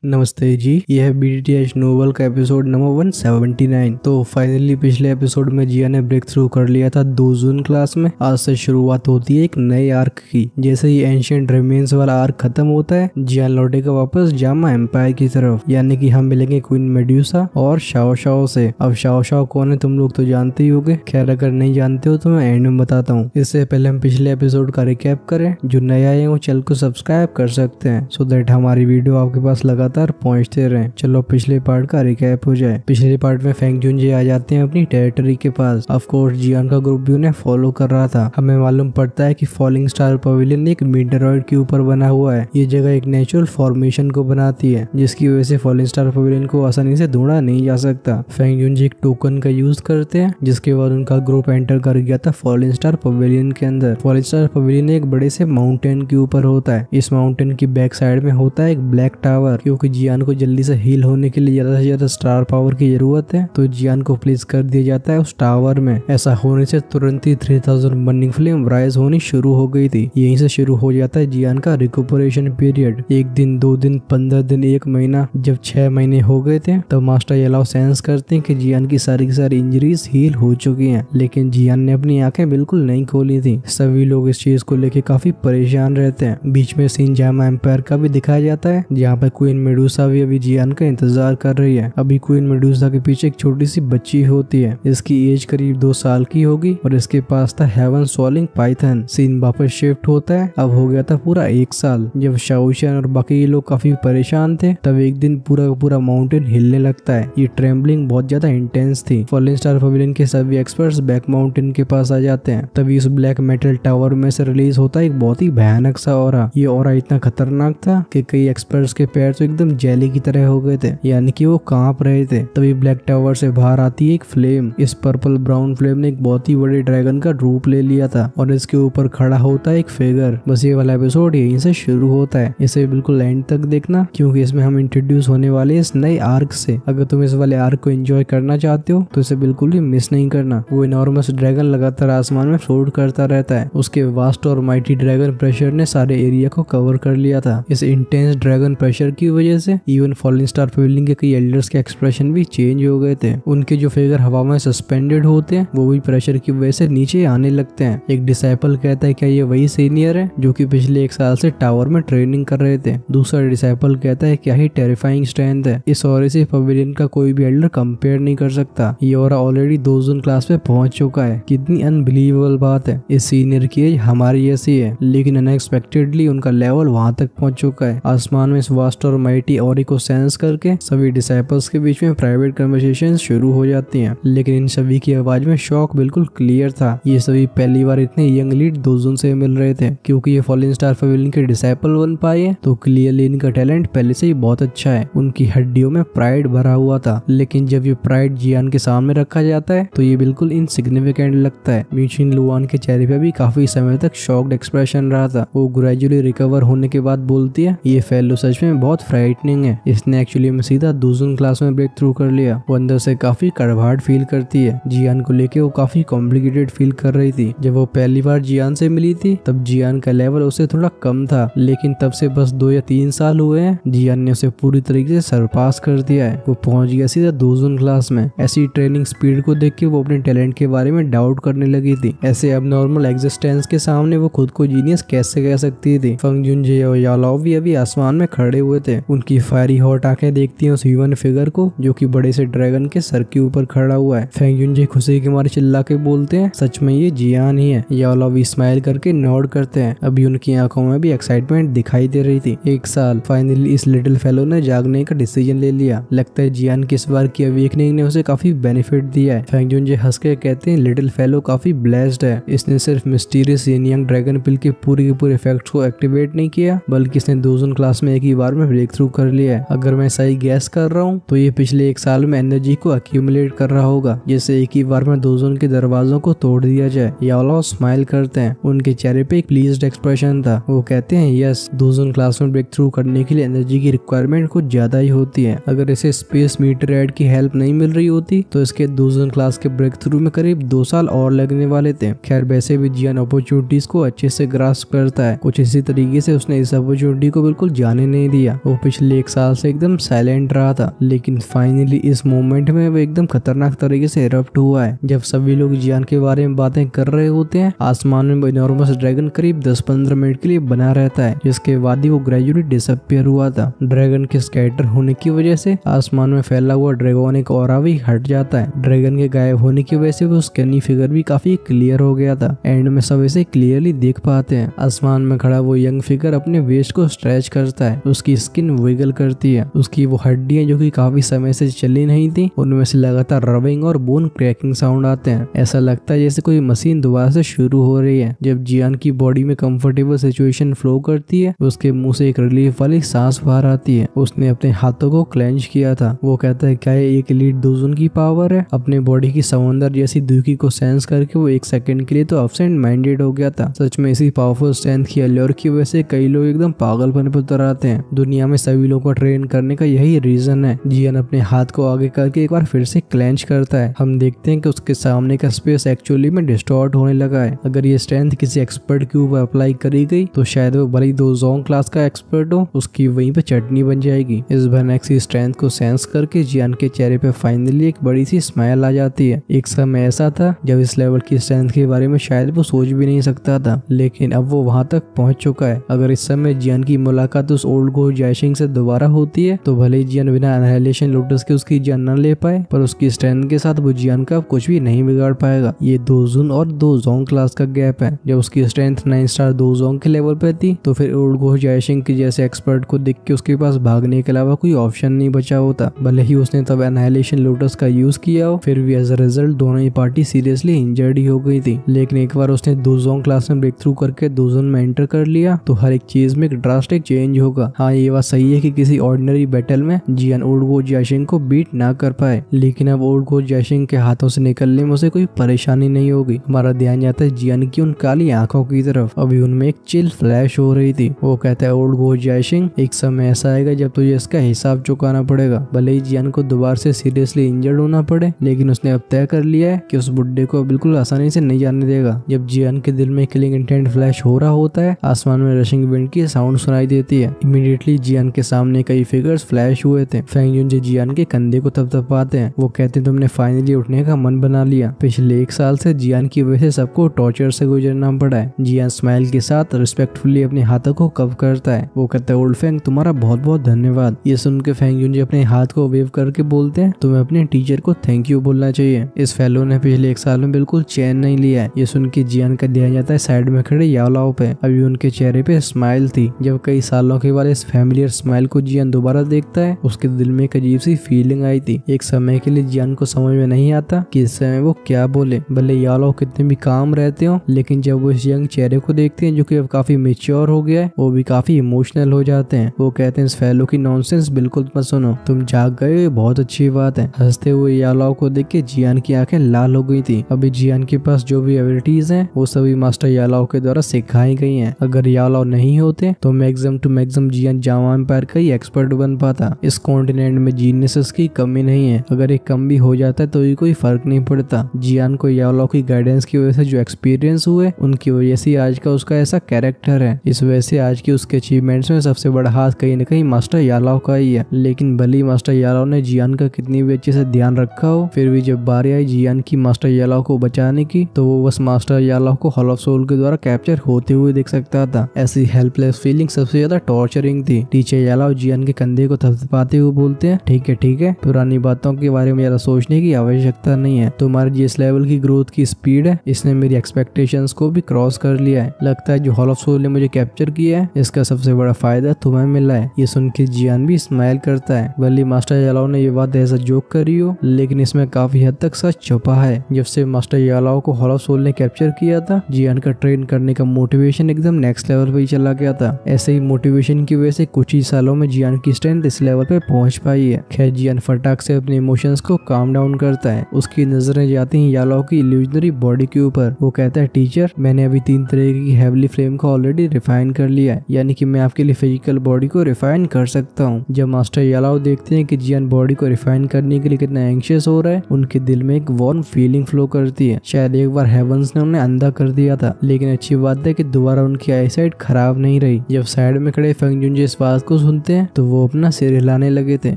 नमस्ते जी, यह है BDTH नोवेल का एपिसोड नंबर 179। तो फाइनली पिछले एपिसोड में जिया ने ब्रेक थ्रू कर लिया था 2 जून क्लास में। आज से शुरुआत होती है एक नए आर्क की। जैसे ही एंशिएंट रिमेन्स वाला आर्क खत्म होता है, जिया लौटेगा वापस जामा एम्पायर की तरफ, यानी कि हम मिलेंगे क्वीन मेड्यूसा और शाओ शाओ से। अब शाओ शाओ कौन है तुम लोग तो जानते ही होगे। खैर अगर नहीं जानते हो तो मैं एंड में बताता हूँ। इससे पहले हम पिछले एपिसोड का रिकैप करें। जो नए आए हैं वो चैनल को सब्सक्राइब कर सकते हैं सो दैट हमारी वीडियो आपके पास लगातार पहुंचते रहे। चलो पिछले पार्ट का रिकैप हो जाए। पिछले पार्ट में फेंग जुनजे आ जाते हैं अपनी टेरिटरी के पास। ऑफ कोर्स जियान का ग्रुप भी उन्हें फॉलो कर रहा था। हमें मालूम पड़ता है कि फॉलिंग स्टार पवेलियन एक मीटरॉइड के ऊपर बना हुआ है। ये जगह एक नेचुरल फॉर्मेशन को बनाती है, जिसकी वजह से फॉलिंग स्टार पवेलियन को आसानी से ढूंढा नहीं जा सकता। फेंग जुनजे एक टोकन का यूज करते हैं, जिसके बाद उनका ग्रुप एंटर कर गया था फॉलिंग स्टार पवेलियन के अंदर। फॉलिंग स्टार पवेलियन एक बड़े से माउंटेन के ऊपर होता है। इस माउंटेन की बैक साइड में होता है एक ब्लैक टावर। क्योंकि जियान को जल्दी से हील होने के लिए ज्यादा से ज्यादा स्टार पावर की जरूरत है, तो जियान को प्लेस कर दिया जाता है उस टावर में। ऐसा होने से तुरंत ही 3000 बर्निंग फ्लेम राइज होनी शुरू हो गई थी। यहीं से शुरू हो जाता है जियान का रिकूपरेशन पीरियड। 1 दिन, 2 दिन, 15 दिन, 1 महीना। जब 6 महीने हो गए थे तब मास्टर येलाओ सेंस करते हैं कि जियान की सारी इंजरीज हील हो चुकी हैं। लेकिन जियान ने अपनी आंखें बिल्कुल नहीं खोली थी। सभी लोग इस चीज को लेके काफी परेशान रहते हैं। बीच में सीन जामा एम्पायर का भी दिखाया जाता है, जहाँ पर क्वीन मेडुसा भी अभी जियान का इंतजार कर रही है। अभी क्वीन मेडुसा के पीछे एक छोटी सी बच्ची होती है। इसकी एज करीब 2 साल की होगी और इसके पास था हेवन सॉलिंग पाइथन। सीन वापस शिफ्ट होता है। अब हो गया था पूरा 1 साल। जब शाओशियन और बाकी लोग काफी परेशान थे, तब एक दिन पूरा का पूरा माउंटेन हिलने लगता है। ये ट्रेम्बलिंग बहुत ज्यादा इंटेंस थी। फॉलिंग स्टार पवेलियन के सभी एक्सपर्ट्स बैक माउंटेन के पास आ जाते हैं। तभी उस ब्लैक मेटल टावर में से रिलीज होता है एक बहुत ही भयानक सा ऑरा। ये ऑरा इतना खतरनाक था कि कई एक्सपर्ट्स के पैर तो एकदम जेली की तरह हो गए थे, यानी कि वो कांप रहे थे। तभी ब्लैक टावर से बाहर आती है एक फ्लेम। इस पर्पल ब्राउन फ्लेम ने एक बहुत ही बड़े ड्रैगन का रूप ले लिया था और इसके ऊपर खड़ा होता है एक फिगर। बस ये वाला एपिसोड यहीं से शुरू होता है। इसे बिल्कुल एंड तक देखना, क्योंकि इसमें हम इंट्रोड्यूस होने वाले इस नए आर्क से। अगर तुम इस वाले आर्क को एंजॉय करना चाहते हो तो इसे बिल्कुल भी मिस नहीं करना। वो इनॉर्मस ड्रैगन लगातार आसमान में फ्लोट करता रहता है। उसके वास्ट और माइटी ड्रैगन प्रेशर ने सारे एरिया को कवर कर लिया था। इस इंटेंस ड्रैगन प्रेशर की वजह से इवन फॉलिंग स्टार पवेलियन के कई एल्डर्स के एक्सप्रेशन भी चेंज हो गए थे। उनके जो फिगर हवा में सस्पेंडेड होते हैं, वो भी प्रेशर की वजह से नीचे आने लगते हैं। एक डिसाइपल कहता है क्या ये वही सीनियर है जो कि पिछले 1 साल से टावर में ट्रेनिंग कर रहे थे। दूसरा डिसाइपल कहता है क्या ही टेरिफाइंग स्ट्रेंथ है। इस ऑरा से पवेलियन का कोई भी एल्डर कंपेयर नहीं कर सकता। ये ऑरा ऑलरेडी 2 जून क्लास में पहुंच चुका है। कितनी अनबिलीवेबल बात है। इस सीनियर की एज हमारी जैसी है, लेकिन अनएक्सपेक्टेडली उनका लेवल वहां तक पहुंच चुका है। आसमान में इस वास्ट और माइटी ऑरा को सेंस करके सभी डिसाइपल्स के बीच में प्राइवेट कन्वर्सेशन शुरू हो जाती हैं। लेकिन इन सभी की आवाज में शॉक बिल्कुल क्लियर था। ये सभी पहली बार इतने यंग लीड 2 जून से मिल रहे थे। क्योंकि ये फॉलिंग स्टार पवेलियन के डिसाइपल बन पाए हैं, तो क्लियरली इनका टैलेंट पहले से ही बहुत अच्छा है। उनकी हड्डियों में प्राइड भरा हुआ था। लेकिन जब ये प्राइड जियान के सामने रखा जाता है तो ये बिल्कुल इनसिग्निफिकेंट लगता है। म्यूचिन लुआन के चेहरे पे भी काफी समय तक शॉक्ड एक्सप्रेशन रहा था। वो ग्रेजुअली रिकवर होने के बाद बोलती है ये फेलो सच में बहुत फ्राइटनिंग है। इसने एक्चुअली में सीधा 2 जून क्लास में ब्रेक थ्रू कर लिया। वो अंदर से काफी कड़वाहट फील करती है। जियान को लेके वो काफी कॉम्प्लिकेटेड फील कर रही थी। जब वो पहली बार जियान से मिली थी तब जियान का लेवल उससे थोड़ा कम था, लेकिन तब से बस 2 या 3 साल हुए हैं, जियान ने उसे पूरी तरीके से सरपास कर दिया है। वो पहुंच गया सीधा 2 जून क्लास में। ऐसी ट्रेनिंग स्पीड को देख के वो अपने टैलेंट के बारे में डाउट करने लगी थी। ऐसे अब नॉर्मल एग्जिस्टेंस के सामने वो खुद को जीनियस कैसे कह सकती थी। फेंग जुनजे और यालाओ भी अभी आसमान में खड़े हुए थे। उनकी फायरी हॉट आंखें देखती हैं उस ह्यूमन फिगर को जो कि बड़े से ड्रैगन के सर के ऊपर खड़ा हुआ है। फेंग जुनजे खुशी के मारे चिल्ला के बोलते हैं सच में ये जियान ही है। यालाओ भी स्माइल करके नोड करते हैं। अभी उनकी आंखों में भी एक्साइटमेंट दिखाई दे रही थी। 1 साल फाइनली इस लिटिल फेलो ने जागने का डिसीजन ले लिया। लगता है जियान की इस बार की अवेकनिंग ने उसे काफी बेनिफिट दिया है। फेंग जुनजे हंस के कहते हैं लिटिल फेलो काफी ब्लेस्ड है। इसने सिर्फ मिस्टीरियस यंग ड्रैगन पिल के पूरे इफेक्ट्स को एक्टिवेट नहीं किया, बल्कि इसने 2 जून क्लास में एक ही बार में ब्रेक थ्रू कर लिया है। अगर मैं सही गैस कर रहा हूँ तो ये पिछले 1 साल में एनर्जी को अक्यूमुलेट कर रहा होगा, जैसे एक ही बार में 2 जून के दरवाजों को तोड़ दिया जाए। यालाओ स्माइल करते हैं। उनके चेहरे पे एक प्लीज्ड एक्सप्रेशन था। वो कहते हैं यस, 2 जून क्लास में ब्रेक थ्रू करने के लिए एनर्जी की रिक्वायरमेंट कुछ ज्यादा ही होती है। अगर इसे स्पेस मीटरॉइड की हेल्प नहीं मिल रही होती तो इसके 2 जून क्लास के ब्रेक थ्रू में करीब 2 साल और लगने वाले थे। खैर वैसे भी जियान अपॉर्चुनिटीज को अच्छे से ग्रास्प करता है। कुछ इसी तरीके से उसने इस अपॉर्चुनिटी को बिल्कुल जाने नहीं दिया। वो पिछले 1 साल से एकदम साइलेंट रहा था, लेकिन फाइनली इस मोमेंट में वो एकदम खतरनाक तरीके से इरप्ट हुआ है। जब सभी लोग जियान के बारे में बातें कर रहे होते हैं, आसमान में इनॉर्मस ड्रैगन करीब 10-15 मिनट के लिए बना रहता है, जिसके बाद ही वो ग्रेजुअली डिसअपियर हुआ था। ड्रैगन के स्कैटर होने की वजह से आसमान में फैला हुआ ड्रैगोनिक ऑरा भी हट जाता है। ड्रैगन के गायब होने की वजह से वो स्कैनी फिगर भी काफी क्लियर हो गया था। एंड में सब इसे क्लियरली देख पाते हैं। आसमान में खड़ा वो यंग फिगर अपने वेस्ट को स्ट्रेच करता है, उसकी स्किन विगल करती है, उसकी वो हड्डियां जो कि काफी समय से चली नहीं थी, उनमें से लगातार रबिंग और बोन क्रैकिंग साउंड आते हैं। ऐसा लगता है जैसे कोई मशीन दोबारा से शुरू हो रही है। जब जियान की बॉडी में कंफर्टेबल सिचुएशन फ्लो करती है, उसके मुंह से एक रिलीफ वाली सांस बाहर आती है। उसने अपने हाथों को क्लेंच किया था। वो कहता है क्या ये एक एलीट दोजन की पावर है? अपने बॉडी की समंदर जैसी दुखी को सेंस करके वो 1 सेकंड के लिए तो एब्सेंट माइंडेड हो गया था। सच में इसी पावरफुल स्ट्रेंथ की अल्योर की वजह से कई लोग एकदम पागलपन पर उतर आते हैं। दुनिया में सभी लोगों को ट्रेन करने का यही रीजन है। जियान अपने हाथ को आगे करके एक बार फिर से क्लेंच करता है। हम देखते हैं कि उसके सामने का स्पेस एक्चुअली में डिस्टॉर्ट होने लगा है। अगर ये स्ट्रेंथ किसी एक्सपर्ट के ऊपर अप्लाई करी गई तो शायद वो भले ही दोजोंग क्लास का एक्सपर्ट हो, उसकी वहीं पे चटनी बन जाएगी। इस भयानक सी स्ट्रेंथ को सेंस करके जियान के चेहरे पे फाइनली एक बड़ी सी स्माइल आ जाती है। एक समय ऐसा था जब इस लेवल की स्ट्रेंथ के बारे में शायद वो सोच भी नहीं सकता था, लेकिन अब वो वहां तक पहुंच चुका है। अगर इस समय जियान की मुलाकात उस ओल्ड गो जायशिंग से दोबारा होती है तो भले ही जियान बिना एनाहिलेशन लोटस के उसकी जान न ले पाए, पर उसकी स्ट्रेंथ के साथ वो जियान का कुछ भी नहीं बिगाड़ पाएगा। ये दोजुन और दोजोंग क्लास का गैप है। जब उसकी स्ट्रेंथ 9 स्टार दोजोंग के लेवल पे थी तो फिर ओल्ड गो जायशिंग के जैसे एक्सपर्ट को देख के उसके पास भागने के अलावा कोई ऑप्शन नहीं बचा होता। भले ही उसने तब एनाहिलेशन लोटस का यूज किया हो, फिर भी एज अ रिजल्ट दोनों ही पार्टी सीरियसली इंजर्ड ही हो गई थी। लेकिन एक बार उसने दोजोंग क्लास में ब्रेक थ्रू करके दोजोन में एंटर कर लिया तो हर एक चीज में एक ड्रास्टिक चेंज होगा। हाँ, ये बात सही है कि किसी ऑर्डिनरी बैटल में जियान ओल्ड गो जायशिंग को बीट ना कर पाए, लेकिन अब ओल्ड गो जायशिंग के हाथों से निकलने में उसे कोई परेशानी नहीं होगी। हमारा ध्यान जाता है जियान की उन काली आंखों की तरफ। अभी उनमें एक चिल फ्लैश हो रही थी। वो कहता है ओल्ड गो जायशिंग, एक समय ऐसा आएगा जब तुझे इसका हिसाब चुकाना पड़ेगा। भले ही जियान को दोबारा से सीरियसली इंजर्ड होना पड़े, लेकिन उसने अब तय कर लिया है कि उस बुड्ढे को बिल्कुल आसानी से नहीं जाने देगा। जब जियान के दिल में किलिंग इंटेंट फ्लैश हो रहा होता है, आसमान में रशिंग विंड की साउंड सुनाई देती है। इमीडिएटली जियान के सामने कई फिगर्स फ्लैश हुए थे। फेंग युनजे जियान के कंधे को थपथपाते हैं। वो कहते हैं तुमने फाइनली उठने का मन बना लिया। पिछले 1 साल से जियान की वजह से सबको टॉर्चर से गुजरना पड़ा है। जियान स्माइल के साथ रिस्पेक्टफुली अपने हाथों को कव करता है। वो कहता है ओल्ड फेंग, तुम्हारा बहुत बहुत धन्यवाद। ये सुन के फेंग युनजे अपने हाथ को वेव करके बोलते हैं तुम्हें अपने टीचर को थैंक यू बोलना चाहिए। इस फेलो ने पिछले 1 साल में बिल्कुल चैन नहीं लिया है। ये सुन के जियान का ध्यान जाता है साइड में खड़े याओलाओ पे। अभी उनके चेहरे पे स्माइल थी। जब कई सालों के बाद इस फैमिलियर स्माइल को जियान दोबारा देखता है, उसके दिल में एक अजीब सी फीलिंग आई थी। एक समय के लिए जियान को समझ में नहीं आता कि इस समय वो क्या बोले। भले याओलाओ कितने भी काम रहते हो, लेकिन जब वो इस यंग चेहरे को देखते हैं जो कि अब काफी मेच्योर हो गया है, वो भी काफी इमोशनल हो जाते हैं। वो कहते हैं इस फेलो की नॉनसेंस बिल्कुल मत सुनो, तुम जाग गए, ये बहुत अच्छी बात है। हंसते हुए याओलाओ को देख के जियान की आंखें लाल हो गई थी। अभी जियान के पास जो भी एबिलिटीज हैं वो सभी मास्टर याओलाओ के द्वारा सिखाई गई हैं। अगर याओलाओ नहीं होते तो मैक्सिमम टू मैक्सिमम जियान जावा एम्पायर का ही एक्सपर्ट बन पाता। इस कॉन्टिनेंट में जीनियसेस की कमी नहीं है। अगर एक कम भी हो जाता है तो ये कोई फर्क नहीं पड़ता। जियान को याओलाओ की गाइडेंस की वजह से जो एक्सपीरियंस हुए, उनकी वजह से आज का उसका ऐसा कैरेक्टर है। इस वजह से आज की उसके अचीवमेंट्स में सबसे बड़ा हाथ कहीं न कहीं मास्टर याओलाओ का ही है। लेकिन भले मास्टर याओलाओ ने जियान का कितनी भी अच्छे से ध्यान रखा हो, फिर भी जब बारी आई जियान की मास्टर याओलाओ को बचाने की, तो वो बस मास्टर याओलाओ को हॉल ऑफ सोल के द्वारा कैप्चर होते हुए देख सकता था। ऐसी हेल्पलेस फीलिंग सबसे ज्यादा टॉर्चरिंग थी। टीचर याओलाओ जियान के कंधे को थपथपाते हुए बोलते हैं ठीक है, पुरानी बातों के बारे में ज्यादा सोचने की आवश्यकता नहीं है। तुम्हारी जिस लेवल की ग्रोथ की स्पीड है, इसने मेरी एक्सपेक्टेशंस को भी क्रॉस कर लिया है। लगता है जो हॉल ऑफ सोल ने मुझे कैप्चर किया है, इसका सबसे बड़ा फायदा तुम्हें मिला है। ये सुन के जियान भी स्माइल करता है। भले मास्टर याओलाओ ने ये बात ऐसा जोक करी हो, लेकिन इसमें काफी हद तक सच छुपा है। जब से मास्टर याओलाओ को हॉल ऑफ सोल ने कैप्चर किया था, जियान का ट्रेन करने का मोटिवेशन एकदम नेक्स्ट लेवल पे ही चला गया था। ऐसे ही मोटिवेशन की वजह से कुछ ही सालों में जियान की स्ट्रेंथ इस लेवल पे पहुंच पाई है। खैर जियान फटाक से अपने इमोशंस को काम डाउन करता है। उसकी नजरें जाती हैं याओलाओ की इल्यूजनरी बॉडी के ऊपर। वो कहता है टीचर, मैंने अभी 3 तरह की हेवली फ्लेम को ऑलरेडी रिफाइन कर लिया है, यानी कि मैं आपके लिए फिजिकल बॉडी को रिफाइन कर सकता हूँ। जब मास्टर याओलाओ देखते हैं कि जियान बॉडी को रिफाइन करने के लिए कितना एंग्शियस हो रहा है, उनके दिल में एक वार्म फीलिंग फ्लो करती है। शायद एक बार हेवंस ने उन्हें अंधा कर दिया था, लेकिन अच्छी बात है कि दोबारा उनकी आईसाइट खराब नहीं रही। जब साइड में खड़े फेंग युनजे इस बात को को सुनते हैं तो वो अपना सिर हिलाने लगे थे।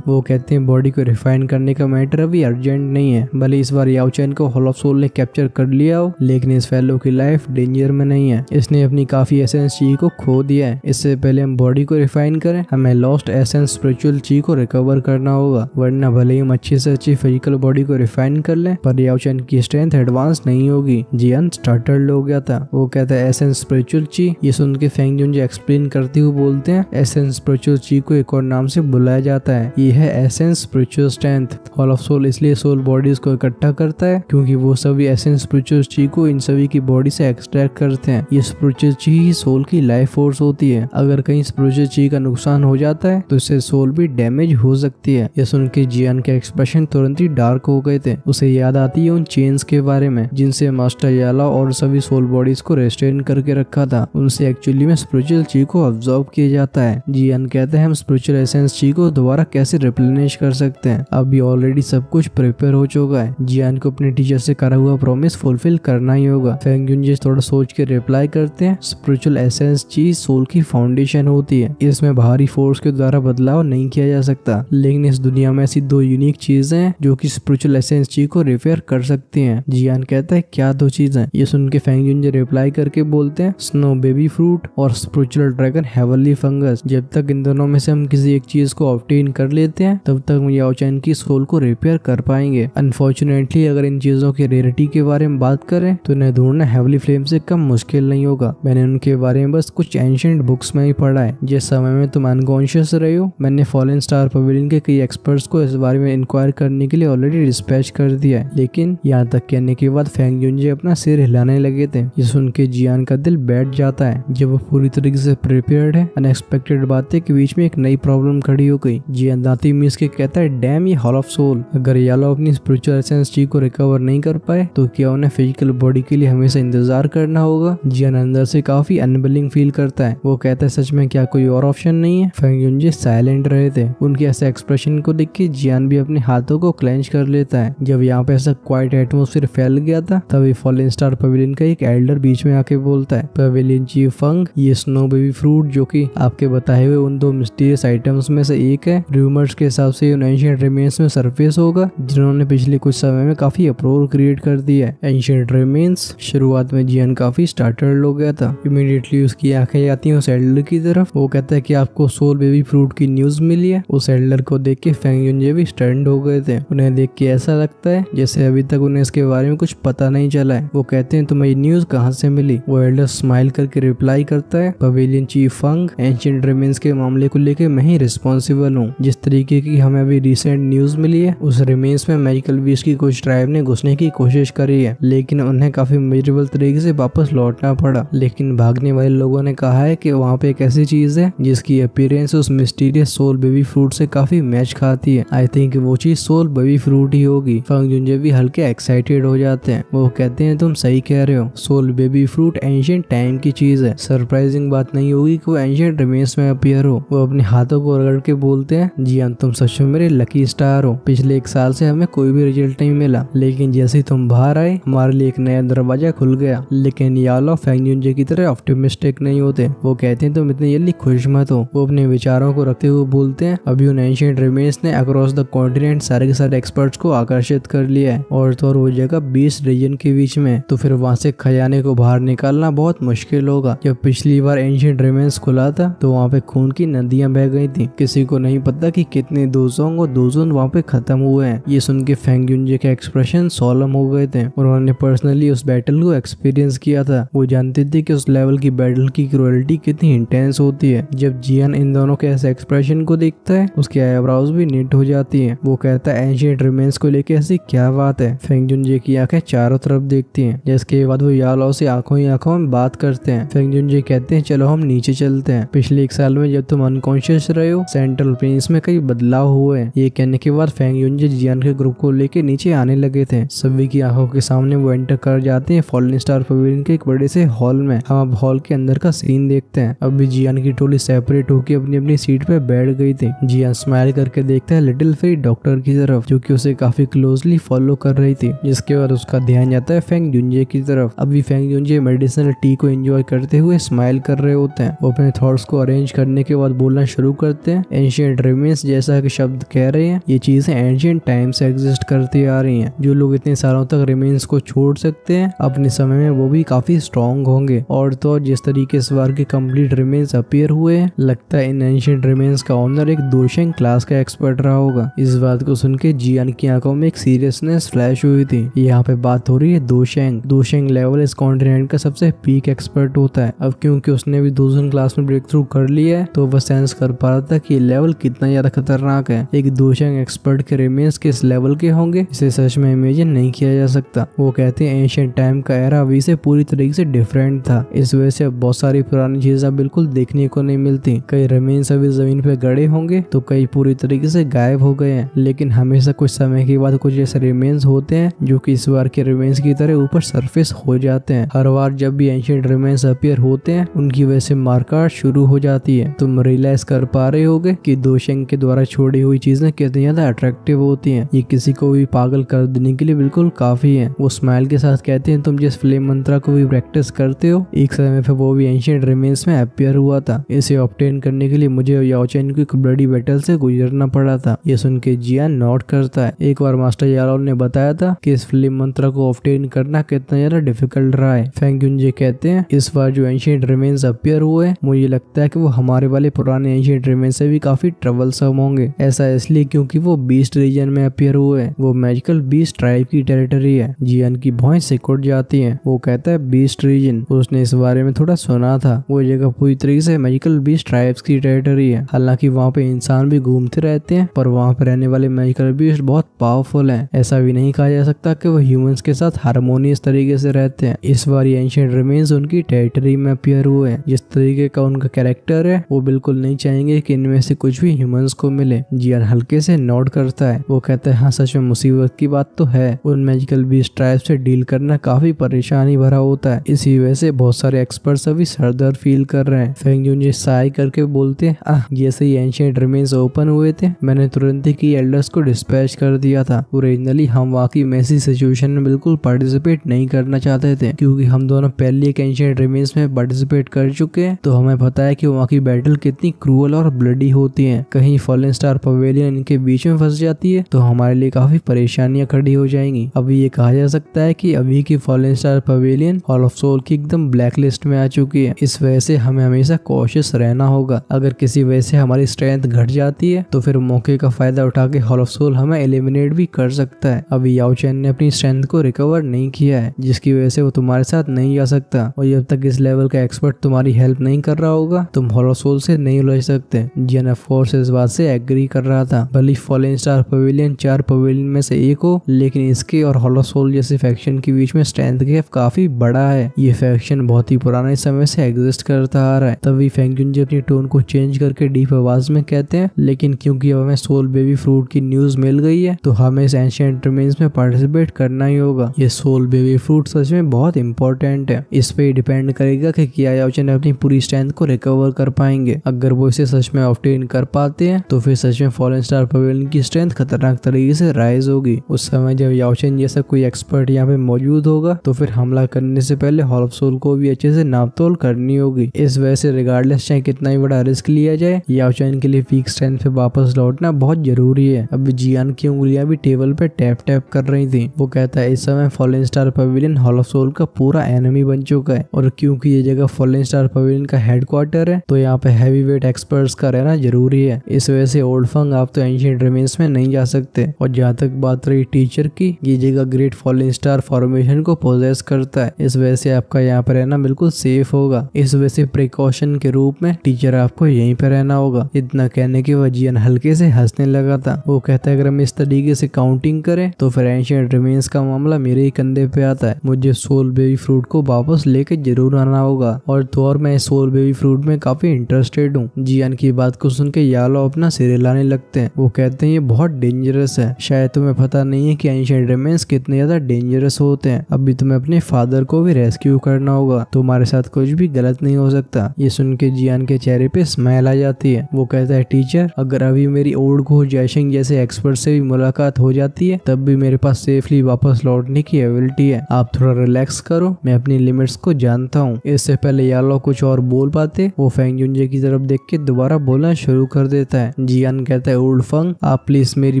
वो कहते हैं बॉडी को रिफाइन करने का मैटर अभी अर्जेंट नहीं है, भले इस बार याओ चैन को हॉल ऑफ सोल ने कैप्चर कर लिया हो, लेकिन इस फेलो की लाइफ डेंजर में नहीं है। इसने अपनी काफी एसेंस ची को खो दिया है। इससे पहले हम बॉडी को रिफाइन करें, हमें लॉस्ट एसेंस स्पिरिचुअल ची को रिकवर करना होगा, वरना भले ही हम अच्छी से अच्छी फिजिकल बॉडी को रिफाइन कर लें पर याओ चैन की स्ट्रेंथ एडवांस नहीं होगी। जियान स्टार्टर्ड हो गया था। वो कहता है एसेंस स्पिरिचुअल ची। ये सुन के फेंग जुनजे एक्सप्लेन करते हुए बोलते हैं एसेंस स्पिरिचुअल ची को एक और नाम से बुलाया जाता है, ये है essence spiritual strength. Hall of soul इसलिए सोल बॉडीज को इकट्ठा करता है क्योंकि वो सभी एसेंस स्पिरिचुअल ची को इन सभी की बॉडी से एक्सट्रैक्ट करते हैं। ये स्पिरिचुअल ची ही सोल की लाइफ फोर्स होती है। अगर कहीं स्पिरिचुअल ची का नुकसान हो जाता है तो इससे सोल भी डैमेज हो सकती है। ये सुन के जियान के एक्सप्रेशन तुरंत ही डार्क हो गए थे। उसे याद आती है उन चेन्स के बारे में जिनसे मास्टर याला और सभी सोल बॉडीज को रेस्ट्रेन करके रखा था। उनसे एक्चुअली में स्पिरिचुअल ची को ऑब्जर्व किया जाता है। जियान कहते हैं हम स्पिरिचुअल एसेंस ची को दोबारा कैसे रिप्लेनिश कर सकते हैं, अभी ऑलरेडी सब कुछ प्रिपेयर हो चुका है। जियान को अपने टीचर से करा हुआ प्रॉमिस फुलफिल करना ही होगा। फेंग जुनजे थोड़ा सोच के रिप्लाई करते हैं स्पिरिचुअल एसेंस ची सोल की फाउंडेशन होती है, इसमें बाहरी फोर्स के द्वारा बदलाव नहीं किया जा सकता, लेकिन इस दुनिया में ऐसी दो यूनिक चीजें हैं जो कि स्पिरिचुअल एसेंस ची को रिपेयर कर सकती हैं। जियान कहता है क्या दो चीजें? ये सुन के फेंग जुनजे रिप्लाई करके बोलते हैं स्नो बेबी फ्रूट और स्पिरिचुअल ड्रैगन हेवनली फंगस। जब तक इन दोनों में से हम किसी एक चीज को ऑब्टेन कर लेते हैं तब तक हम याओ चैन की सोल को रिपेयर कर पाएंगे। अनफॉर्चुनेटली अगर इन चीजों की रेयरिटी के बारे में बात करें तो इन्हें ढूंढना हेवनली फ्लेम से कम मुश्किल नहीं होगा। मैंने उनके बारे में बस कुछ एंशिएंट बुक्स में ही पढ़ा है। जिस समय में तुम अनकॉन्शियस रहे हो मैंने फॉलन स्टार पवेलियन के कई एक्सपर्ट्स को इस बारे में इंक्वायर करने के लिए ऑलरेडी डिस्पैच कर दिया है, लेकिन यहाँ तक कहने के बाद फेंग जुनजे अपना सिर हिलाने लगे थे। ये सुन के जियान का दिल बैठ जाता है। जब वो पूरी तरीके से प्रिपेयर्ड है, अनएक्सपेक्टेड बातें के बीच में एक नई प्रॉब्लम खड़ी हो गई। जियान दांती मीस के कहता है डैम ये हॉल ऑफ सोल, अगर यालो अपनी स्पिरिचुअल एसेंस ची को रिकवर नहीं कर पाए तो क्या उन्हें फिजिकल बॉडी के लिए हमेशा इंतजार करना होगा? जियान अंदर से काफी अनविलिंग फील करता है। वो कहता है सच में क्या कोई और ऑप्शन नहीं है? फेंग जुनजे साइलेंट रहे थे। उनके ऐसे एक्सप्रेशन को देख के जियान भी अपने हाथों को क्लेंच कर लेता है। जब यहाँ पे ऐसा क्वाइट एटमोस्फेयर फैल गया था तभी फॉलन स्टार पवेलियन का एक एल्डर बीच में आके बोलता है पवेलियन चीफ फंग, ये स्नो बेबी फ्रूट जो कि आपके बताए हुए उन दो मिस्टीरियस आइटम्स में से एक है, रूमर्स के हिसाब से एंशिएंट रिमेन्स में सरफेस होगा जिन्होंने पिछले कुछ समय में काफी अप्रोर क्रिएट कर दिया है। Ancient remains. शुरुआत में जियान काफी स्टार्टर्ड हो गया था। इमीडिएटली उसकी आंखें जाती हैं उस एल्डर की तरफ। वो कहता है कि आपको सोल बेबी फ्रूट की न्यूज मिली है। उस एल्डर को देख के फेंग जुनजे भी स्टन्ड हो गए थे। उन्हें देख के ऐसा लगता है जैसे अभी तक उन्हें इसके बारे में कुछ पता नहीं चला है। वो कहते हैं तुम्हें ये न्यूज कहाँ से मिली? वो एल्डर स्माइल करके रिप्लाई करता है पवेलियन चीफ फंग, एंशिएंट रिमेन्स के मामले को लेकर मैं ही रिस्पॉन्सिबल हूँ। जिस तरीके की हमें अभी रिसेंट न्यूज मिली है उस रिमेन्स में मैजिकल बीस्ट की कुछ ट्राइब ने घुसने की कोशिश करी है, लेकिन उन्हें काफी मेजरेबल तरीके से वापस लौटना पड़ा। लेकिन भागने वाले लोगों ने कहा है कि वहाँ पे एक ऐसी चीज है जिसकी अपीयरेंस उस मिस्टीरियस सोल बेबी फ्रूट से काफी मैच खाती है। आई थिंक वो चीज सोल बेबी फ्रूट ही होगी। फेंग जुनजे भी हल्के एक्साइटेड हो जाते हैं। वो कहते हैं तुम सही कह रहे हो, soul baby fruit ancient time की चीज है। सरप्राइजिंग बात नहीं होगी कि वो एंशिएंट रिमेन्स में अपीयर हो। वो अपने हाथों को रगड़ के बोलते हैं जियान तुम सच में मेरे लकी स्टार हो। पिछले एक साल से हमें कोई भी रिजल्ट नहीं मिला, लेकिन जैसे ही तुम बाहर आए हमारे लिए एक नया दरवाजा खुल गया। लेकिन यालो फेंग जुनजे की तरह ऑप्टिमिस्टिक नहीं होते। वो कहते हैं तुम इतनी जल्दी खुश मत हो। वो अपने विचारों को रखते हुए बोलते हैं अभी उन एंशिएंट रिमेन्स ने अक्रॉस द कॉन्टिनेंट सारे के सारे एक्सपर्ट्स को आकर्षित कर लिया है और तो और वो जगह 20 रीजन के बीच में, तो फिर वहाँ से खजाने को बाहर निकालना बहुत मुश्किल होगा। जब पिछली बार एंशिएंट रिमेन्स खुला था तो वहाँ पे खून की नदियां बह गई थी। किसी को नहीं पता कि कितने दोजोंग और दोजोन वहाँ पे खत्म हुए हैं। ये सुन के फेंग जुनजे के एक्सप्रेशन सोलम हो गए थे। उन्होंने पर्सनली उस बैटल को एक्सपीरियंस किया था। वो जानते थे कि उस लेवल की बैटल की क्रुएल्टी कितनी इंटेंस होती है। जब जियान इन दोनों के ऐसे एक्सप्रेशन को देखता है उसके आईब्राउज भी नीट हो जाती है। वो कहता है एंशिएंट रिमेन्स को लेके ऐसी क्या बात है? फेंग जुनजे की आंखें चारों तरफ देखती हैं, जिसके बाद वो यालो से आंखों ही आंखों में बात करते हैं। फेंग जुनजे कहते हैं चलो हम नीचे चलते हैं। पिछले एक साल में जब तुम अनकॉन्शियस रहे हो सेंट्रल प्लेन्स में कई बदलाव हुए हैं। ये कहने के बाद फेंग जुनजे जियान के ग्रुप को लेके नीचे आने लगे थे। सभी की आंखों के सामने वो एंटर कर जाते हैं फॉलन स्टार पवेलियन के एक बड़े से हॉल में। हम अब हॉल के अंदर का सीन देखते हैं। अभी जियान की टोली सेपरेट होकर अपनी अपनी सीट पे बैठ गई थी। जियान स्माइल करके देखता है लिटिल फेरी डॉक्टर की तरफ जो कि उसे काफी क्लोजली फॉलो कर रही थी, जिसके बाद उसका ध्यान जाता है फेंग जुनजे की तरफ। अभी फेंग जुनजे मेडिसिनल टी को एंजॉय करते हुए स्माइल कर रहे होते हैं। वो अपने थॉट्स को अरेंज करने के बाद बाद बोलना शुरू करते हैं। एंशिएंट रिमेन्स जैसा कि शब्द कह रहे हैं, ये चीजें एंशिएंट टाइम से एग्जिस्ट करती आ रही हैं। जो लोग इतने सालों तक रिमेन्स को छोड़ सकते हैं अपने समय में वो भी काफी स्ट्रॉन्ग होंगे। और तो जिस तरीके से बार के कंप्लीट रिमेन्स अपीयर हुए हैं, लगता है इन एंशिएंट रिमेन्स का ओनर एक दोशेंग क्लास का एक्सपर्ट रहा होगा। इस बात को सुन के जियान की आंखों में एक सीरियसनेस फ्लैश हुई थी। यहाँ पे बात हो रही है दोशेंग। दोशेंग लेवल इस कॉन्टिनेंट का सबसे पीक एक्सपर्ट होता है। अब क्योंकि उसने भी दोजन क्लास में ब्रेक थ्रू कर लिया है, तो वह सेंस कर पा रहा था कि ये लेवल कितना ज्यादा खतरनाक है। एक दोशेंग एक्सपर्ट के रिमेन्स किस लेवल के होंगे इसे सच में इमेजिन नहीं किया जा सकता। वो कहते हैं एंशिएंट टाइम का एरा अभी से पूरी तरीके से डिफरेंट था। इस वजह से बहुत सारी पुरानी चीजें बिल्कुल देखने को नहीं मिलती। कई रिमेन्स अभी जमीन पे गड़े होंगे तो कई पूरी तरीके से गायब हो गए हैं। लेकिन हमेशा कुछ समय के बाद कुछ ऐसे रिमेन्स होते हैं जो कि इस बार के रिमेन्स की तरह ऊपर सरफेस हो जाते हैं। हर बार जब भी एंशिएंट रिमेन्स अपीयर होते हैं उनकी वजह से मार्कआउट शुरू हो जाती है। तुम रियलाइज कर पा रहे होगे कि दोशेंग के द्वारा छोड़ी हुई चीजें कितनी ज्यादा अट्रैक्टिव होती हैं। ये किसी को भी पागल कर देने के लिए बिल्कुल काफी है। वो स्माइल के साथ कहते हैं, तुम जिस फ्लेम मंत्रा को भी प्रैक्टिस करते हो एक समय पे वो भी एंशिएंट रिमेन्स में अपीयर हुआ था। इसे ऑब्टेन करने के लिए मुझे याओ चेन की एक बड़ी बैटल से गुजरना पड़ा था। ये सुन के जियान नोट करता है। एक बार मास्टर यालो ने बताया था कि इस फ्लेम मंत्रा को ऑब्टेन करना कितना ज्यादा डिफिकल्ट रहा है। फेंग युनजे कहते हैं, इस बार जो एंशिएंट रिमेन्स अपीयर हुए मुझे लगता है कि वो हमारे वाले पुराने एंशिएंट रिमेन्स से भी काफी ट्रबलसम होंगे। ऐसा इसलिए क्योंकि वो बीस्ट रीजन में अपीयर हुए हैं। वो मैजिकल बीस्ट ट्राइब की टेरिटरी है। जियान की भौहें सिकुड़ जाती हैं। वो कहता है बीस्ट रीजन, उसने इस बारे में थोड़ा सुना था। वो जगह पूरी तरीके से मैजिकल बीस्ट ट्राइब्स की टेरिटरी है। हालांकि वहाँ पे इंसान भी घूमते रहते हैं पर वहाँ पे रहने वाले मैजिकल बीस्ट बहुत पावरफुल हैं। ऐसा भी नहीं कहा जा सकता कि वो ह्यूमंस के साथ हार्मोनियस तरीके से रहते हैं। इस बार ये एंशिएंट रिमेन्स उनकी टेरिटरी में अपीयर हुए हैं। जिस तरीके का उनका कैरेक्टर है वो बिल्कुल नहीं चाहेंगे कि इनमें से कुछ भी ह्यूमंस को मिले। जियान हल्के से नोट करता है। वो कहता है, हाँ सच में मुसीबत की बात तो है। उन मैजिकल बीस्ट ट्राइब से डील करना काफी परेशानी भरा होता है। इसी वजह से बहुत सारे एक्सपर्ट्स अभी सरदर्द फील कर रहे हैं। फेंग युनजे साई करके बोलते हैं, जैसे ही एंशिएंट रिमेन्स ओपन हुए थे मैंने तुरंत ही की एल्डर्स को डिस्पैच कर दिया था। ओरिजिनली हम वाकई मैसी सिचुएशन में बिल्कुल पार्टिसिपेट नहीं करना चाहते थे क्योंकि हम दोनों पहले एक एंशिएंट रिमेन्स में पार्टिसिपेट कर चुके हैं, तो हमें पता है कि वहाँ की बैटल कितनी क्रूअल और ब्लडी होती है। कहीं फॉलन स्टार पवेलियन इनके बीच में फंस जाती है तो हमारे लिए काफी परेशानियां खड़ी हो जाएंगी। अभी ये कहा जा सकता है कि अभी की fallen star pavilion hall of soul की एकदम ब्लैक लिस्ट में आ चुकी है। इस वजह से हमें हमेशा कॉशियस रहना होगा। अगर किसी वजह से हमारी स्ट्रेंथ घट जाती है तो फिर मौके का फायदा उठा के हॉल ऑफ सोल हमें एलिमिनेट भी कर सकता है। अभी याओ चेन ने अपनी स्ट्रेंथ को रिकवर नहीं किया है जिसकी वजह से वो तुम्हारे साथ नहीं जा सकता और जब तक इस लेवल का एक्सपर्ट तुम्हारी हेल्प नहीं कर रहा होगा तुम हॉल ऑफ सोल से नहीं उलझ सकते। जियान ऑफ कोर्स इस बात से एग्री कर रहा था। भले फॉलन स्टार पवेलियन 4 पवेलियन में से एक हो लेकिन इसके और हॉल ऑफ सोल जैसे फैक्शन के बीच में स्ट्रेंथ गैप काफी बड़ा है। ये फैक्शन बहुत ही पुराने समय से एग्जिस्ट करता आ रहा है। तभी फेंग युनजे अपनी टोन को चेंज करके डीप आवाज में कहते हैं, लेकिन क्योंकि अब हमें सोल बेबी फ्रूट की न्यूज मिल गई है तो हमें इस एंशिएंट रिमेन्स में पार्टिसिपेट करना ही होगा। ये सोल बेबी फ्रूट सच में बहुत इंपॉर्टेंट है। इस पे डिपेंड करेगा कि क्या याओ चेन अपनी पूरी स्ट्रेंथ को रिकवर कर पाएंगे। अगर वो इसे सच में ऑब्टेन कर पाते हैं तो फिर सच में फॉलन स्टार पवेलियन की स्ट्रेंथ खतरनाक तरीके से राइज होगी। उस समय जब याओ चेन जैसा कोई एक्सपर्ट यहाँ पे मौजूद होगा तो फिर हमला करने से पहले हॉल ऑफ सोल को भी अच्छे से नापतोल करनी होगी। इस वजह से रिगार्डलेस चाहे कितना ही बड़ा रिस्क लिया जाए याओ चेन के लिए वीक स्ट्रेंथ पे वापस लौटना बहुत जरूरी है। अभी जियान की उंगलियां भी टेबल पे टैप टैप कर रही थी। वो कहता है, इस समय fallen star pavilion hall of soul का पूरा एनिमी बन चुका है और क्योंकि ये जगह फॉलन स्टार पवेलियन का हेडक्वार्टर है तो यहाँ पे हैवी वेट एक्सपर्ट्स का रहना जरूरी है। इस वजह से ओल्ड फंग आप तो एंशिएंट रिमेन्स में नहीं जा सकते। और जहाँ तक बात रही टीचर की, ये जगह ग्रेट फॉलन स्टार फॉर्मेशन को पोजेस करता है। इस वजह से आपका यहाँ पे रहना बिल्कुल सेफ होगा। इस वजह से प्रिकॉशन के रूप में टीचर आपको यहीं पे रहना होगा। इतना कहने के बाद जियान हल्के से हंसने लगा था। वो कहता है, अगर हम इस तरीके से काउंटिंग करें तो फिर एंशिएंट रिमेन्स का मामला मेरे ही कंधे पे आता है। मुझे सोल बेबी फ्रूट को वापस लेके जरूर आना होगा और तो और मैं सोल बेबी फ्रूट में काफी इंटरेस्टेड हूँ। जियान की बात को सुन के यालो अपना सिर हिलाने लगते हैं। वो कहते हैं, ये बहुत डेंजरस है। शायद तुम्हें पता नहीं है कि एंशिएंट रिमेन्स कितने ज्यादा डेंजरस होते हैं। अभी तुम्हें अपने फादर को भी रेस्क्यू करना होगा। तुम्हारे साथ कुछ भी गलत नहीं हो सकता। ये सुन के जियान के चेहरे पे स्माइल आ जाती है। वो कहता है, टीचर अगर अभी मेरी ओल्ड घोष जैशिंग जैसे एक्सपर्ट से भी मुलाकात हो जाती है तब भी मेरे पास सेफली वापस लौटने की एबिलिटी है। आप थोड़ा रिलैक्स करो, मैं अपनी लिमिट्स को जानता हूँ। इससे पहले यालो कुछ और बोल पाते वो फेंग युनजे की तरफ तरफ देख के दोबारा बोलना शुरू कर देता है। जियान कहता है ओल्ड फंग, आप प्लीज मेरी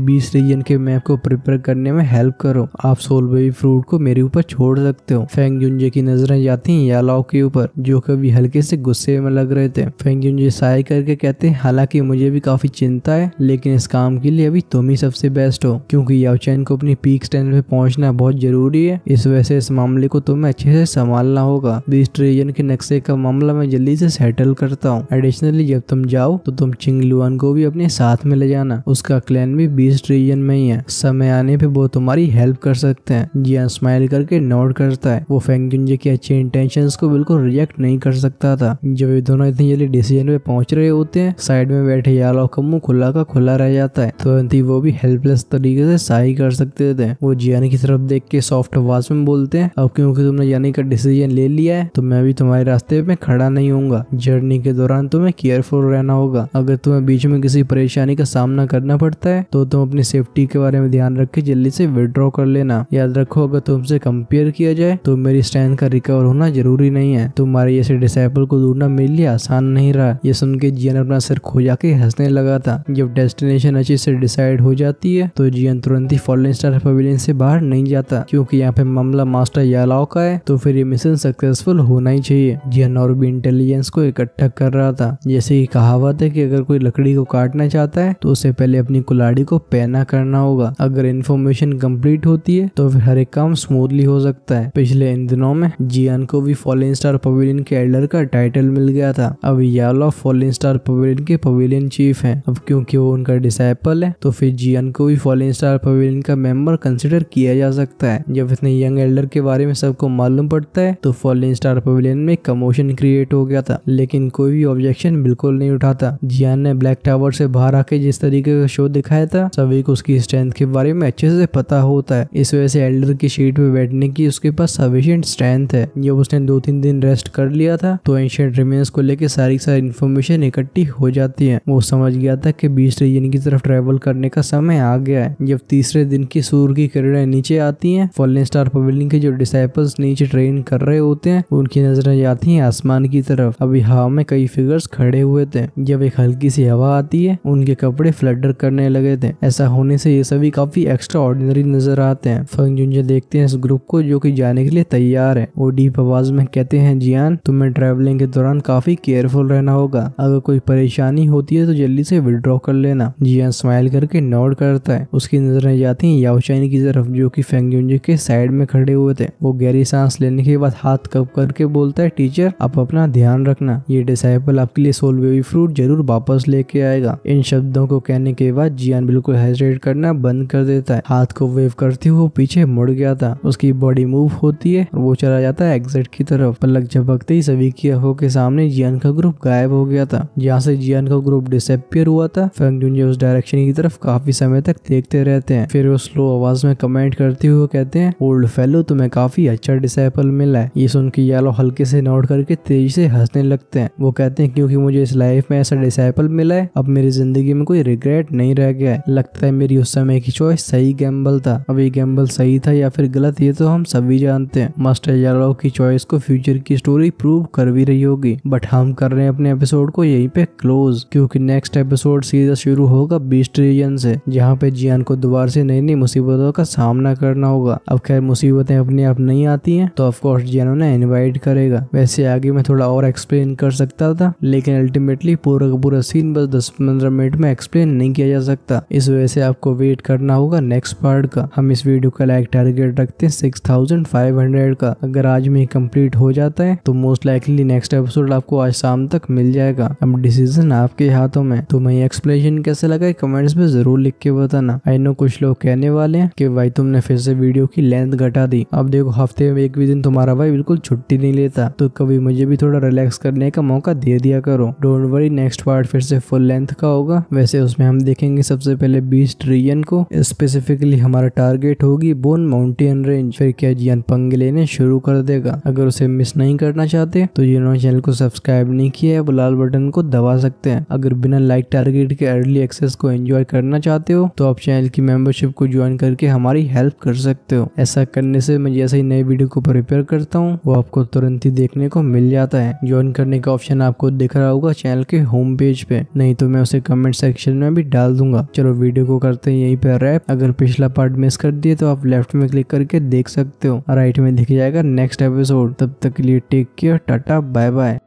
20 रीजन के मैप को प्रिपेयर करने में हेल्प करो। आप सोल बेबी फ्रूट को मेरे ऊपर छोड़ सकते हो। फेंग जुनजे की नजरें जाती हैं यालाओ के ऊपर, जो कभी हल्के से गुस्से में लग रहे थे। फेंग जुनजे साय करके कहते हैं, हालांकि मुझे भी काफी चिंता है, लेकिन इस काम के लिए अभी तुम ही सबसे बेस्ट हो, क्योंकि याओ चैन को अपनी पीक स्टैंड पे पहुंचना बहुत जरूरी है। इस वजह से इस मामले को तुम्हें अच्छे से संभालना होगा। 20 ट्रिलियन के नक्शे का मामला मैं जल्दी से सेटल करता हूँ। एडिशनली जब तुम जाओ तो तुम चिंगलुआन को भी अपने साथ में ले जाना, उसका क्लैन भी 20 ट्रिलियन में ही है। समय आने पे वो तुम्हारी हेल्प कर सकते हैं। जियान स्माइल करके नोट करता है। वो फेंग जुनजे की अच्छी इंटेंशंस को बिल्कुल रिजेक्ट नहीं कर सकता था। जब ये दोनों इतनी जल्दी डिसीजन पे पहुंच रहे होते हैं, साइड में बैठे यालाओ का मुंह खुला का खुला रह जाता है। तुरंत ही वो भी हेल्पलेस तरीके से साई कर सकते थे। वो जियान की तरफ देख के सॉफ्ट आवाज में बोलते हैं, अब क्योंकि तुमने जाने का डिसीजन ले लिया है तो मैं भी तुम्हारे रास्ते में खड़ा नहीं होऊंगा। जर्नी के दौरान तुम्हें केयरफुल रहना होगा। अगर तुम्हें बीच में किसी परेशानी का सामना करना पड़ता है तो तुम अपनी सेफ्टी के बारे में ध्यान रख के जल्दी से विड्रॉ कर लेना। याद रखो, अगर तुमसे कंपेयर किया जाए तो मेरी स्ट्रेंथ का रिकवर होना जरूरी नहीं है। तुम्हारे जैसे डिसाइपल को ढूंढना मेरे लिए आसान नहीं रहा। ये सुन के जियान अपना सिर खोजा के हंसने लगा था। जब डेस्टिनेशन अच्छे से डिसाइड हो जाती है तो जियान तुरंत ही फॉलन स्टार पवेलियन से बाहर नहीं जाता, क्योंकि यहाँ पे मामला मास्टर यालाओ का है, तो फिर ये मिशन सक्सेसफुल होना ही चाहिए। जियान और भी इंटेलिजेंस को इकट्ठा कर रहा था। जैसे कि कहावत है कि अगर कोई लकड़ी को काटना चाहता है तो उससे पहले अपनी कुल्हाड़ी को पैना करना होगा। अगर इन्फॉर्मेशन कंप्लीट होती है तो फिर हर एक काम स्मूथली हो सकता है। पिछले इन दिनों में जियान को भी फॉलन स्टार पवेलियन के एल्डर का टाइटल मिल गया था। अब यालाओ फॉलन स्टार पवेलियन के पवेलियन चीफ हैं। अब क्योंकि वो उनका डिसाइपल है तो फिर जियान को भी फॉलन स्टार पवेलियन का मेंबर कंसिडर किया जा सकता है। जब इतने यंग एल्डर के बारे में सबको मालूम पड़ता है तो फॉलन स्टार पवेलियन में कमोशन क्रिएट हो गया था, लेकिन कोई भी ऑब्जेक्शन बिल्कुल नहीं उठाता। जियान ने ब्लैक टावर से बाहर आके जिस तरीके का शो दिखाया था, सभी को उसकी स्ट्रेंथ के बारे में अच्छे से पता होता है। इस वजह से एल्डर की सीट पे बैठने की उसके पास सफिशिएंट स्ट्रेंथ है। जब उसने 2-3 दिन रेस्ट कर लिया था तो एंशिएंट रिमेन्स को लेकर सारी इन्फॉर्मेशन इकट्ठी हो जाती है। वो समझ गया था कि 20 रीजन की तरफ ट्रेवल करने का समय आ गया है। जब तीसरे दिन की सूर्य की किरणें नीचे आती हैं, फॉलन स्टार पवेलियन के जो डिसाइपल्स नीचे ट्रेन कर रहे होते हैं उनकी नजरें जाती हैं आसमान की तरफ। अभी हवा में कई फिगर्स खड़े हुए थे। जब एक हल्की सी हवा आती है उनके कपड़े फ्लटर करने लगे थे। ऐसा होने से ये सभी काफी एक्स्ट्रा ऑर्डिनरी नजर आते हैं। फेंग जुनजे देखते हैं इस ग्रुप को जो कि जाने के लिए तैयार है। वो डीप आवाज में कहते हैं, जियान तुम्हें ट्रैवलिंग के दौरान काफी केयरफुल रहना होगा। अगर कोई परेशानी होती है तो जल्दी से विड्रॉ कर लेना। जियान स्माइल करके नोड करता है। उसकी नजरें जाती हैं याओ चैन की तरफ जो कि फेंग जुनजे के साइड में खड़े हुए थे। वो गहरी सांस लेने के बाद हाथ कप करके बोलता है, टीचर आप अपना ध्यान रखना। ये डिसाइपल आपके लिए सोल बेबी फ्रूट जरूर वापस लेके आएगा। इन शब्दों को कहने के बाद जियान बिल्कुल हेजिटेट करना बंद कर देता है। हाथ को वेव करते हुए वो पीछे मुड़ गया था। उसकी बॉडी मूव होती है और वो चला जाता है एग्जिट की तरफ। पलक झपकते ही सभी की आंखों के सामने जियान का ग्रुप गायब हो गया था। जहाँ से जियान का ग्रुप डिसअपियर हुआ था, फेंग जुनजे उस डायरेक्शन की तरफ काफी समय तक देखते रहते हैं। फिर वो स्लो आवाज में कमेंट करते हुए कहते हैं, ओल्ड फेलो तुम्हें काफी अच्छा डिसाइपल मिला है। ये सुन के यालो हल्के से नोट करके तेजी से हंसने लगते हैं। वो कहते हैं, क्योंकि मुझे इस लाइफ में ऐसा डिसाइपल मिला है, अब मेरी जिंदगी में कोई रिग्रेट नहीं रह गया है। लगता है मेरी उस समय की चॉइस सही गैम्बल था। अब ये गैम्बल सही था या फिर गलत ये तो हम सभी जानते हैं। मास्टर यालो की चॉइस को फ्यूचर की स्टोरी प्रूव कर भी रही होगी, बट हम कर रहे हैं अपने एपिसोड को यहीं पे क्लोज, क्योंकि नेक्स्ट एपिसोड सीधा शुरू होगा 20 ट्रिलियन से, जहाँ पे जियान को दोबारा से नई नई मुसीबतों का सामना करना होगा। अब खैर मुसीबतें अपने आप नहीं आती हैं तो ऑफ कोर्स जियान उन्हें इनवाइट करेगा। वैसे आगे मैं थोड़ा और एक्सप्लेन कर सकता था, लेकिन अल्टीमेटली पूरा का पूरा सीन बस 10-15 मिनट में एक्सप्लेन नहीं किया जा सकता। इस वजह से आपको वेट करना होगा नेक्स्ट पार्ट का। हम इस वीडियो का लाइक टारगेट रखते हैं 6500 का। अगर आज में कंप्लीट हो जाता है तो मोस्ट लाइकली नेक्स्ट एपिसोड आपको आज शाम तक मिल जाएगा। अब डिसीजन आपके हाथों में। तुम्हें एक्सप्लेनेशन कैसे लगा कमेंट्स में जरूर लिख के बताना। आई नो कुछ लोग कहने वाले हैं कि भाई तुमने फिर से वीडियो की लेंथ घटा दी। अब देखो हफ्ते में एक भी दिन तुम्हारा भाई बिल्कुल छुट्टी नहीं लेता, तो कभी मुझे भी थोड़ा रिलैक्स करने का मौका दे दिया करो। डोंट वरी, नेक्स्ट पार्ट फिर से फुल लेंथ का होगा। वैसे उसमें हम देखेंगे सबसे पहले 20 ट्रिलियन को। स्पेसिफिकली हमारा टारगेट होगी बोन माउंटेन रेंज। फिर क्या जियान पंगे लेने शुरू कर देगा। अगर उसे मिस नहीं करना चाहते तो जिन्होंने चैनल को सब्सक्राइब नहीं किया है वो लाल बटन को दबा सकते हैं। अगर बिना लाइक टारगेट के अर्ली एक्सेस को एंजॉय करना चाहते हो तो आप चैनल की मेंबरशिप को ज्वाइन करके हमारी हेल्प कर सकते हो। ऐसा करने से मैं जैसे ही नए वीडियो को प्रिपेयर करता हूँ वो आपको तुरंत ही देखने को मिल जाता है। ज्वाइन करने का ऑप्शन आपको दिख रहा रहा होगा चैनल के होम पेज पे, नहीं तो मैं उसे कमेंट सेक्शन में भी डाल दूंगा। चलो वीडियो को करते हैं यहीं पे रैप। अगर पिछला पार्ट मिस कर दिए तो आप लेफ्ट में क्लिक करके देख सकते हो, राइट में दिख जाएगा नेक्स्ट एपिसोड। तब तक के लिए टेक केयर, टाटा बाय बाय।